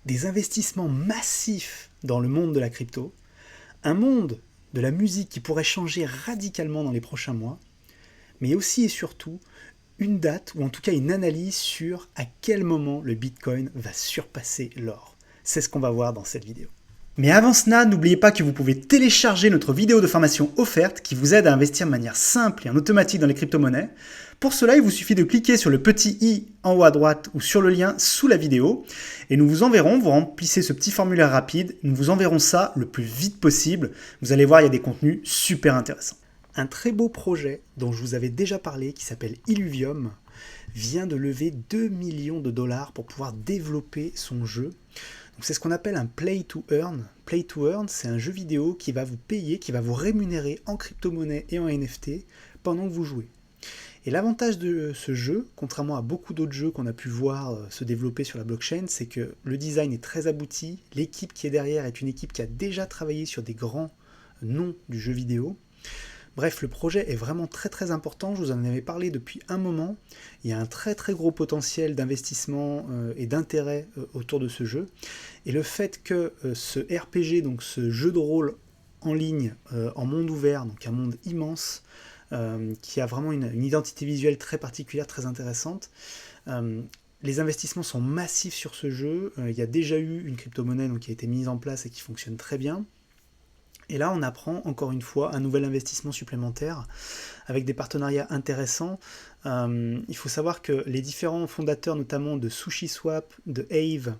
des investissements massifs dans le monde de la crypto, un monde de la musique qui pourrait changer radicalement dans les prochains mois, mais aussi et surtout une date ou en tout cas une analyse sur à quel moment le Bitcoin va surpasser l'or. C'est ce qu'on va voir dans cette vidéo. Mais avant cela, n'oubliez pas que vous pouvez télécharger notre vidéo de formation offerte qui vous aide à investir de manière simple et en automatique dans les crypto-monnaies. Pour cela, il vous suffit de cliquer sur le petit i en haut à droite ou sur le lien sous la vidéo et nous vous enverrons, vous remplissez ce petit formulaire rapide, nous vous enverrons ça le plus vite possible. Vous allez voir, il y a des contenus super intéressants. Un très beau projet dont je vous avais déjà parlé qui s'appelle Illuvium vient de lever 2 millions de dollars pour pouvoir développer son jeu. C'est ce qu'on appelle un play to earn. Play to earn, c'est un jeu vidéo qui va vous payer, qui va vous rémunérer en crypto-monnaie et en NFT pendant que vous jouez. Et l'avantage de ce jeu, contrairement à beaucoup d'autres jeux qu'on a pu voir se développer sur la blockchain, c'est que le design est très abouti, l'équipe qui est derrière est une équipe qui a déjà travaillé sur des grands noms du jeu vidéo. Bref, le projet est vraiment très important, je vous en avais parlé depuis un moment. Il y a un très gros potentiel d'investissement et d'intérêt autour de ce jeu. Et le fait que ce RPG, donc ce jeu de rôle en ligne, en monde ouvert, donc un monde immense, qui a vraiment une identité visuelle très particulière, très intéressante, les investissements sont massifs sur ce jeu. Il y a déjà eu une crypto-monnaie qui a été mise en place et qui fonctionne très bien. Et là, on apprend encore une fois un nouvel investissement supplémentaire avec des partenariats intéressants. Il faut savoir que les différents fondateurs, notamment de SushiSwap, de Aave,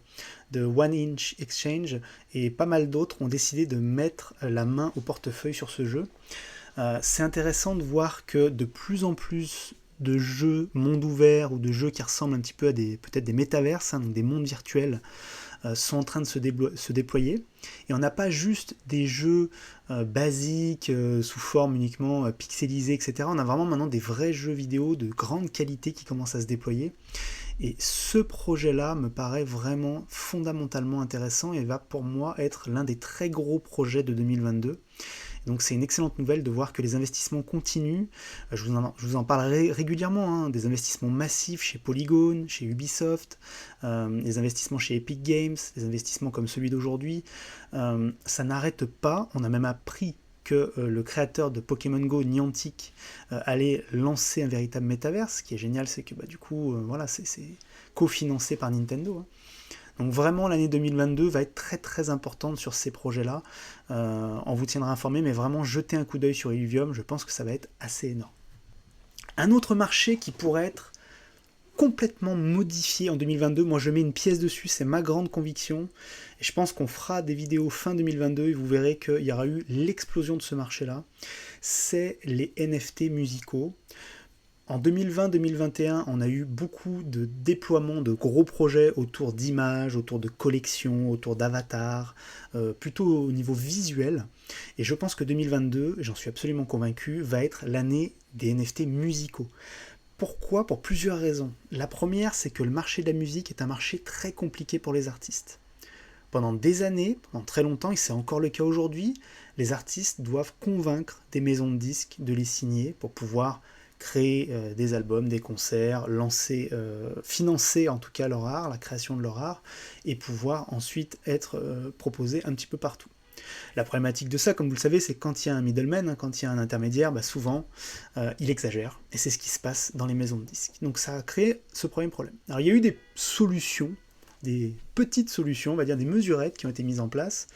de One Inch Exchange et pas mal d'autres, ont décidé de mettre la main au portefeuille sur ce jeu. C'est intéressant de voir que de plus en plus de jeux monde ouvert ou de jeux qui ressemblent un petit peu à peut-être des métaverses, donc des mondes virtuels, sont en train de se déployer. Et on n'a pas juste des jeux basiques, sous forme uniquement pixelisée, etc. On a vraiment maintenant des vrais jeux vidéo de grande qualité qui commencent à se déployer. Et ce projet-là me paraît vraiment fondamentalement intéressant et va pour moi être l'un des très gros projets de 2022. Donc c'est une excellente nouvelle de voir que les investissements continuent. Je vous en parlerai régulièrement, des investissements massifs chez Polygon, chez Ubisoft, des investissements chez Epic Games, des investissements comme celui d'aujourd'hui. Ça n'arrête pas, on a même appris que le créateur de Pokémon Go, Niantic, allait lancer un véritable métaverse. Ce qui est génial, c'est que du coup, voilà, c'est cofinancé par Nintendo. Donc vraiment, l'année 2022 va être très importante sur ces projets-là. On vous tiendra informé, mais vraiment, jetez un coup d'œil sur Illuvium, je pense que ça va être assez énorme. Un autre marché qui pourrait être complètement modifié en 2022, moi je mets une pièce dessus, c'est ma grande conviction, et je pense qu'on fera des vidéos fin 2022 et vous verrez qu'il y aura eu l'explosion de ce marché-là, c'est les NFT musicaux. En 2020-2021, on a eu beaucoup de déploiements de gros projets autour d'images, autour de collections, autour d'avatars, plutôt au niveau visuel. Et je pense que 2022, j'en suis absolument convaincu, va être l'année des NFT musicaux. Pourquoi ? Pour plusieurs raisons. La première, c'est que le marché de la musique est un marché très compliqué pour les artistes. Pendant des années, pendant très longtemps, et c'est encore le cas aujourd'hui, les artistes doivent convaincre des maisons de disques de les signer pour pouvoir créer des albums, des concerts, financer en tout cas leur art, la création de leur art, et pouvoir ensuite être proposé un petit peu partout. La problématique de ça, comme vous le savez, c'est que quand il y a un middleman, quand il y a un intermédiaire, souvent il exagère, et c'est ce qui se passe dans les maisons de disques. Donc ça a créé ce premier problème. Alors il y a eu des solutions, des petites solutions, on va dire des mesurettes qui ont été mises en place,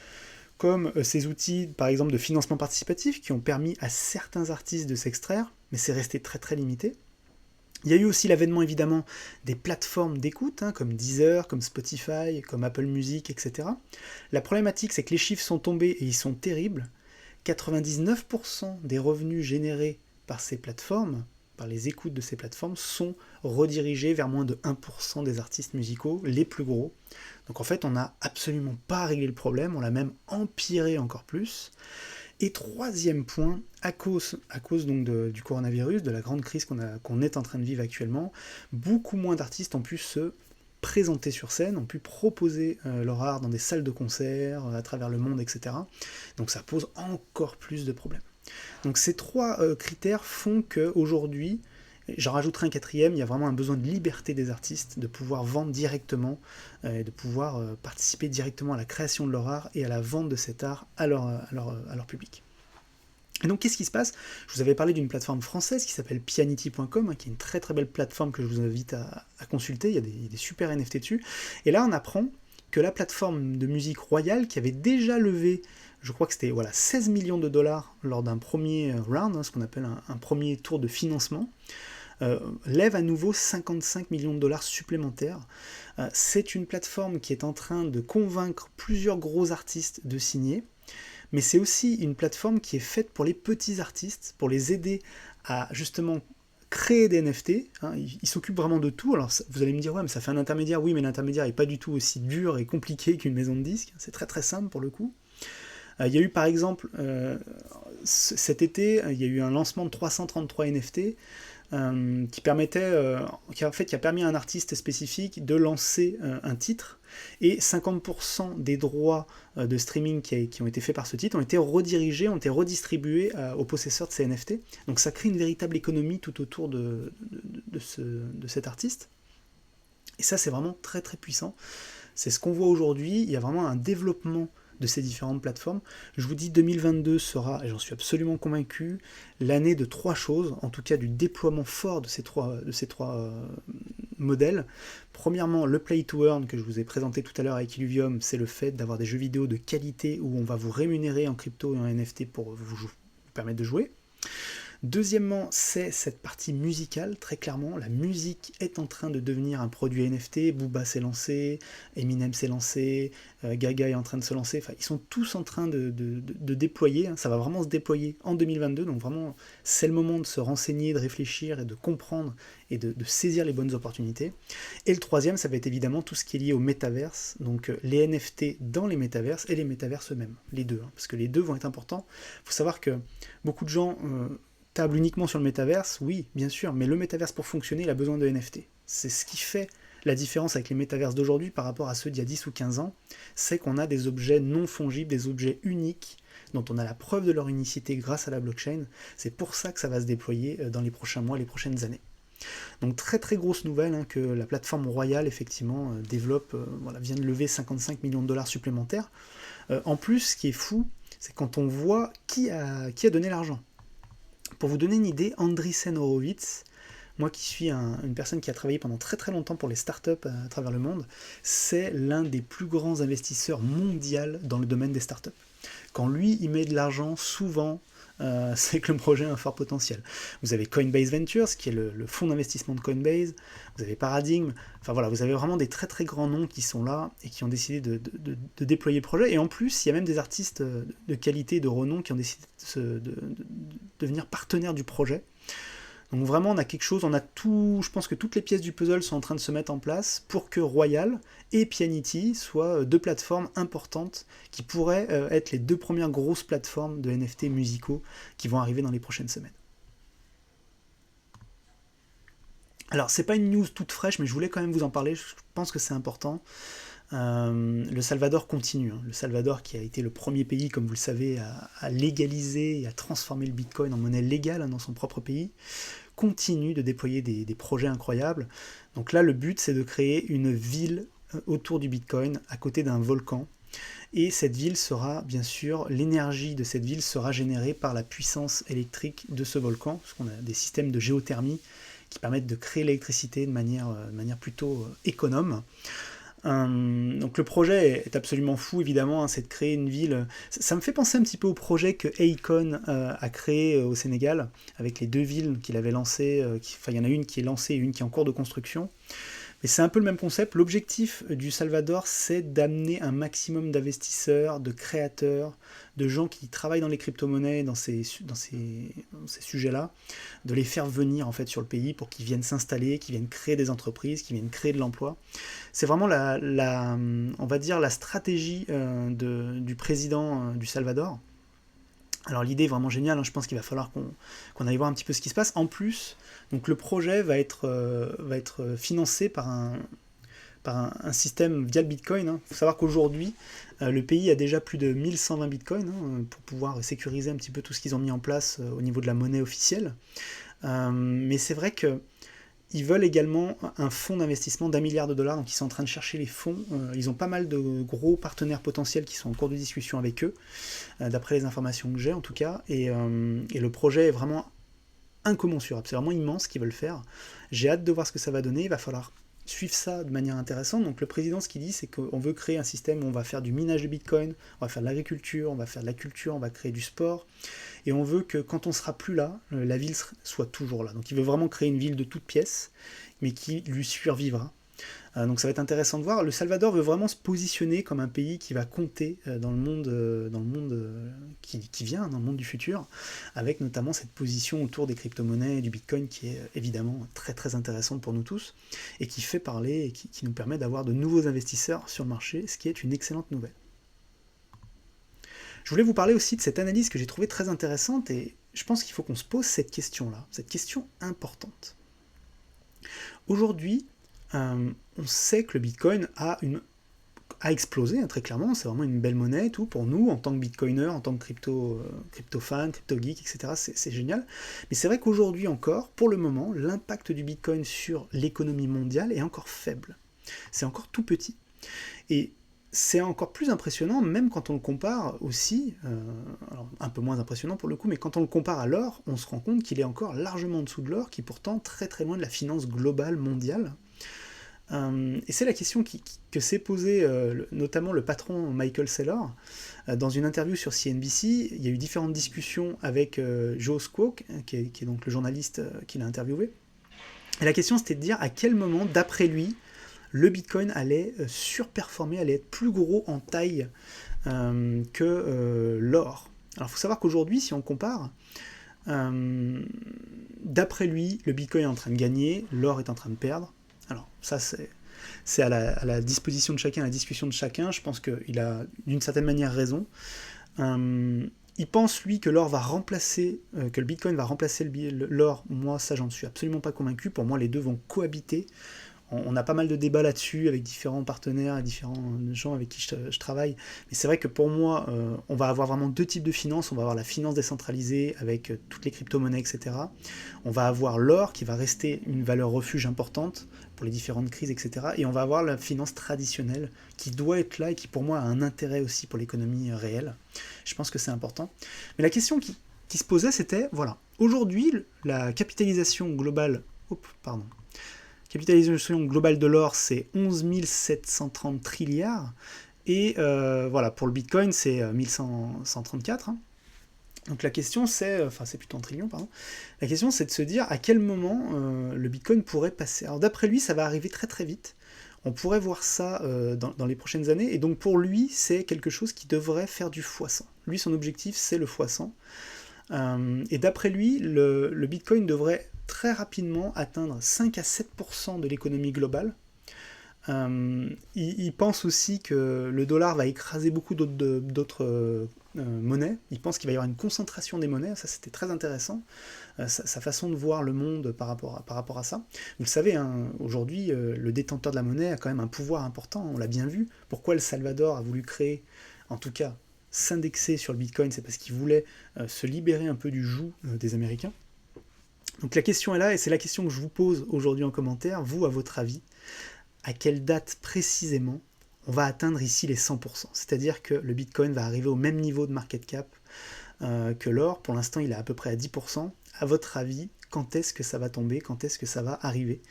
comme ces outils, par exemple, de financement participatif, qui ont permis à certains artistes de s'extraire, mais c'est resté très limité. Il y a eu aussi l'avènement, évidemment, des plateformes d'écoute, comme Deezer, comme Spotify, comme Apple Music, etc. La problématique, c'est que les chiffres sont tombés, et ils sont terribles. 99% des revenus générés par ces plateformes, par les écoutes de ces plateformes, sont redirigés vers moins de 1% des artistes musicaux, les plus gros. Donc en fait, on n'a absolument pas réglé le problème, on l'a même empiré encore plus. Et troisième point, à cause donc du coronavirus, de la grande crise qu'on est en train de vivre actuellement, beaucoup moins d'artistes ont pu se présenter sur scène, ont pu proposer leur art dans des salles de concert, à travers le monde, etc. Donc ça pose encore plus de problèmes. Donc ces trois critères font qu'aujourd'hui, J'en rajouterai un quatrième, il y a vraiment un besoin de liberté des artistes, de pouvoir vendre directement, et de pouvoir participer directement à la création de leur art et à la vente de cet art à leur public. Et donc qu'est-ce qui se passe? Je vous avais parlé d'une plateforme française qui s'appelle pianity.com, qui est une très très belle plateforme que je vous invite à consulter, il y a des super NFT dessus. Et là on apprend que la plateforme de musique Royal, qui avait déjà levé, je crois que c'était 16 millions de dollars lors d'un premier round, ce qu'on appelle un premier tour de financement, lève à nouveau 55 millions de dollars supplémentaires. C'est une plateforme qui est en train de convaincre plusieurs gros artistes de signer, mais c'est aussi une plateforme qui est faite pour les petits artistes, pour les aider à justement créer des NFT. Ils s'occupent vraiment de tout. Alors vous allez me dire, ouais, mais ça fait un intermédiaire. Oui, mais l'intermédiaire n'est pas du tout aussi dur et compliqué qu'une maison de disques. C'est très très simple pour le coup. Il y a eu par exemple, cet été, il y a eu un lancement de 333 NFT qui a permis à un artiste spécifique de lancer un titre, et 50% des droits de streaming qui ont été faits par ce titre ont été redirigés, ont été redistribués aux possesseurs de ces NFT. Donc ça crée une véritable économie tout autour de cet artiste. Et ça, c'est vraiment très très puissant. C'est ce qu'on voit aujourd'hui. Il y a vraiment un développement de ces différentes plateformes. Je vous dis, 2022 sera, et j'en suis absolument convaincu, l'année de trois choses, en tout cas du déploiement fort de ces trois modèles. Premièrement, le Play to Earn que je vous ai présenté tout à l'heure avec Illuvium, c'est le fait d'avoir des jeux vidéo de qualité où on va vous rémunérer en crypto et en NFT pour vous permettre de jouer. Deuxièmement, c'est cette partie musicale, très clairement. La musique est en train de devenir un produit NFT. Booba s'est lancé, Eminem s'est lancé, Gaga est en train de se lancer. Enfin, ils sont tous en train de déployer. Ça va vraiment se déployer en 2022. Donc vraiment, c'est le moment de se renseigner, de réfléchir et de comprendre et de saisir les bonnes opportunités. Et le troisième, ça va être évidemment tout ce qui est lié au métaverse. Donc les NFT dans les métaverses et les métaverses eux-mêmes. Les deux, parce que les deux vont être importants. Il faut savoir que beaucoup de gens table uniquement sur le métaverse, oui, bien sûr, mais le métaverse pour fonctionner, il a besoin de NFT. C'est ce qui fait la différence avec les métaverses d'aujourd'hui par rapport à ceux d'il y a 10 ou 15 ans, c'est qu'on a des objets non fongibles, des objets uniques, dont on a la preuve de leur unicité grâce à la blockchain. C'est pour ça que ça va se déployer dans les prochains mois, les prochaines années. Donc très très grosse nouvelle que la plateforme Royal effectivement vient de lever 55 millions de dollars supplémentaires. En plus, ce qui est fou, c'est quand on voit qui a donné l'argent. Pour vous donner une idée, Andreessen Horowitz, moi qui suis une personne qui a travaillé pendant très très longtemps pour les startups à travers le monde, c'est l'un des plus grands investisseurs mondiaux dans le domaine des startups. Quand lui, il met de l'argent, souvent, c'est que le projet a un fort potentiel. Vous avez Coinbase Ventures, qui est le fonds d'investissement de Coinbase, vous avez Paradigm, enfin voilà, vous avez vraiment des très très grands noms qui sont là et qui ont décidé de déployer le projet. Et en plus, il y a même des artistes de qualité, de renom, qui ont décidé de devenir partenaires du projet. Donc vraiment, on a quelque chose, on a tout, je pense que toutes les pièces du puzzle sont en train de se mettre en place pour que Royal et Pianity soient deux plateformes importantes qui pourraient être les deux premières grosses plateformes de NFT musicaux qui vont arriver dans les prochaines semaines. Alors, c'est pas une news toute fraîche, mais je voulais quand même vous en parler, je pense que c'est important. Le Salvador continue. Le Salvador, qui a été le premier pays, comme vous le savez, à légaliser et à transformer le Bitcoin en monnaie légale dans son propre pays, continue de déployer des projets incroyables. Donc là, le but, c'est de créer une ville autour du Bitcoin, à côté d'un volcan. Et cette ville sera, bien sûr, l'énergie de cette ville sera générée par la puissance électrique de ce volcan, parce qu'on a des systèmes de géothermie qui permettent de créer l'électricité de manière plutôt économe. Donc le projet est absolument fou, évidemment, c'est de créer une ville. Ça me fait penser un petit peu au projet que Akon a créé au Sénégal, avec les deux villes qu'il avait lancées. Il y en a une qui est lancée et une qui est en cours de construction. Mais c'est un peu le même concept. L'objectif du Salvador, c'est d'amener un maximum d'investisseurs, de créateurs, de gens qui travaillent dans les crypto-monnaies, dans ces sujets-là, de les faire venir en fait sur le pays pour qu'ils viennent s'installer, qu'ils viennent créer des entreprises, qu'ils viennent créer de l'emploi. C'est vraiment on va dire la stratégie du président du Salvador. Alors l'idée est vraiment géniale, je pense qu'il va falloir qu'on aille voir un petit peu ce qui se passe. En plus, donc le projet va être financé par un système via le Bitcoin. Il faut savoir qu'aujourd'hui, le pays a déjà plus de 1120 Bitcoins pour pouvoir sécuriser un petit peu tout ce qu'ils ont mis en place au niveau de la monnaie officielle. Mais c'est vrai que ils veulent également un fonds d'investissement d'1 milliard de dollars, donc ils sont en train de chercher les fonds. Ils ont pas mal de gros partenaires potentiels qui sont en cours de discussion avec eux, d'après les informations que j'ai en tout cas, et le projet est vraiment incommensurable, c'est vraiment immense ce qu'ils veulent faire. J'ai hâte de voir ce que ça va donner, il va falloir suivre ça de manière intéressante. Donc le président, ce qu'il dit, c'est qu'on veut créer un système où on va faire du minage de Bitcoin, on va faire de l'agriculture, on va faire de la culture, on va créer du sport, et on veut que quand on sera plus là, la ville soit toujours là. Donc il veut vraiment créer une ville de toutes pièces, mais qui lui survivra. Donc ça va être intéressant de voir. Le Salvador veut vraiment se positionner comme un pays qui va compter dans le monde qui vient, dans le monde du futur, avec notamment cette position autour des crypto-monnaies et du Bitcoin qui est évidemment très très intéressante pour nous tous, et qui fait parler et qui nous permet d'avoir de nouveaux investisseurs sur le marché, ce qui est une excellente nouvelle. Je voulais vous parler aussi de cette analyse que j'ai trouvée très intéressante, et je pense qu'il faut qu'on se pose cette question-là, cette question importante. Aujourd'hui, on sait que le Bitcoin a explosé, hein, très clairement, c'est vraiment une belle monnaie, tout, pour nous, en tant que Bitcoiner, en tant que crypto-fan, crypto-geek, etc., c'est génial. Mais c'est vrai qu'aujourd'hui encore, pour le moment, l'impact du Bitcoin sur l'économie mondiale est encore faible. C'est encore tout petit. Et c'est encore plus impressionnant, même quand on le compare aussi, alors un peu moins impressionnant pour le coup, mais quand on le compare à l'or, on se rend compte qu'il est encore largement en dessous de l'or, qui est pourtant très très loin de la finance globale mondiale. Et c'est la question que s'est posée notamment le patron Michael Saylor dans une interview sur CNBC. Il y a eu différentes discussions avec Joe Squawk, qui est donc le journaliste qui l'a interviewé. Et la question c'était de dire à quel moment, d'après lui, le Bitcoin allait surperformer, allait être plus gros en taille que l'or. Alors il faut savoir qu'aujourd'hui, si on compare, d'après lui, le Bitcoin est en train de gagner, l'or est en train de perdre. Alors ça c'est à la disposition de chacun, à la discussion de chacun. Je pense qu'il a d'une certaine manière raison. Il pense lui que l'or va remplacer, que le Bitcoin va remplacer l'or. Moi ça j'en suis absolument pas convaincu. Pour moi les deux vont cohabiter. On a pas mal de débats là-dessus avec différents partenaires et différents gens avec qui je travaille. Mais c'est vrai que pour moi, on va avoir vraiment deux types de finances. On va avoir la finance décentralisée avec toutes les crypto-monnaies, etc. On va avoir l'or qui va rester une valeur refuge importante pour les différentes crises, etc. Et on va avoir la finance traditionnelle qui doit être là et qui pour moi a un intérêt aussi pour l'économie réelle. Je pense que c'est important. Mais la question qui se posait, c'était, voilà, aujourd'hui, la capitalisation globale... capitalisation globale de l'or, c'est 11 730 trilliards. Et voilà, pour le Bitcoin, c'est 1134. Hein. Donc la question, c'est plutôt en trillions, pardon. La question, c'est de se dire à quel moment le Bitcoin pourrait passer. Alors d'après lui, ça va arriver très très vite. On pourrait voir ça dans les prochaines années. Et donc pour lui, c'est quelque chose qui devrait faire du x100. Lui, son objectif, c'est le x100. Et d'après lui, le Bitcoin devrait très rapidement atteindre 5 à 7% de l'économie globale. Il pense aussi que le dollar va écraser beaucoup d'autres monnaies. Il pense qu'il va y avoir une concentration des monnaies. Ça, c'était très intéressant. Sa façon de voir le monde par rapport à ça. Vous le savez, hein, aujourd'hui, le détenteur de la monnaie a quand même un pouvoir important. On l'a bien vu. Pourquoi le Salvador a voulu créer, en tout cas, s'indexer sur le Bitcoin, c'est parce qu'il voulait se libérer un peu du joug des Américains. Donc la question est là, et c'est la question que je vous pose aujourd'hui en commentaire. Vous, à votre avis, à quelle date précisément on va atteindre ici les 100%? C'est-à-dire que le Bitcoin va arriver au même niveau de market cap que l'or. Pour l'instant, il est à peu près à 10%. À votre avis, quand est-ce que ça va tomber? Quand est-ce que ça va arriver?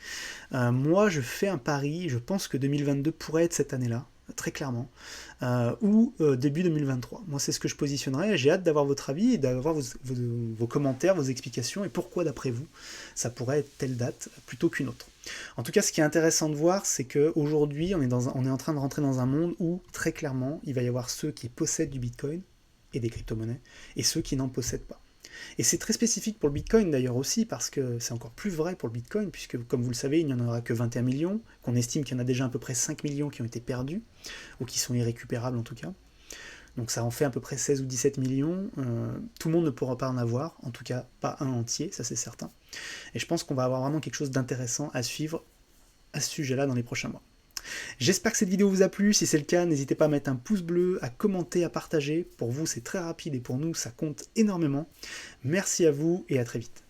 Moi, je fais un pari. Je pense que 2022 pourrait être cette année-là, très clairement, ou début 2023. Moi, c'est ce que je positionnerais. J'ai hâte d'avoir votre avis et d'avoir vos commentaires, vos explications, et pourquoi, d'après vous, ça pourrait être telle date plutôt qu'une autre. En tout cas, ce qui est intéressant de voir, c'est qu'aujourd'hui, on est en train de rentrer dans un monde où, très clairement, il va y avoir ceux qui possèdent du Bitcoin et des crypto-monnaies, et ceux qui n'en possèdent pas. Et c'est très spécifique pour le Bitcoin d'ailleurs aussi, parce que c'est encore plus vrai pour le Bitcoin, puisque comme vous le savez, il n'y en aura que 21 millions, qu'on estime qu'il y en a déjà à peu près 5 millions qui ont été perdus, ou qui sont irrécupérables en tout cas. Donc ça en fait à peu près 16 ou 17 millions. Tout le monde ne pourra pas en avoir, en tout cas pas un entier, ça c'est certain. Et je pense qu'on va avoir vraiment quelque chose d'intéressant à suivre à ce sujet-là dans les prochains mois. J'espère que cette vidéo vous a plu. Si c'est le cas, n'hésitez pas à mettre un pouce bleu, à commenter, à partager. Pour vous, c'est très rapide et pour nous, ça compte énormément. Merci à vous et à très vite.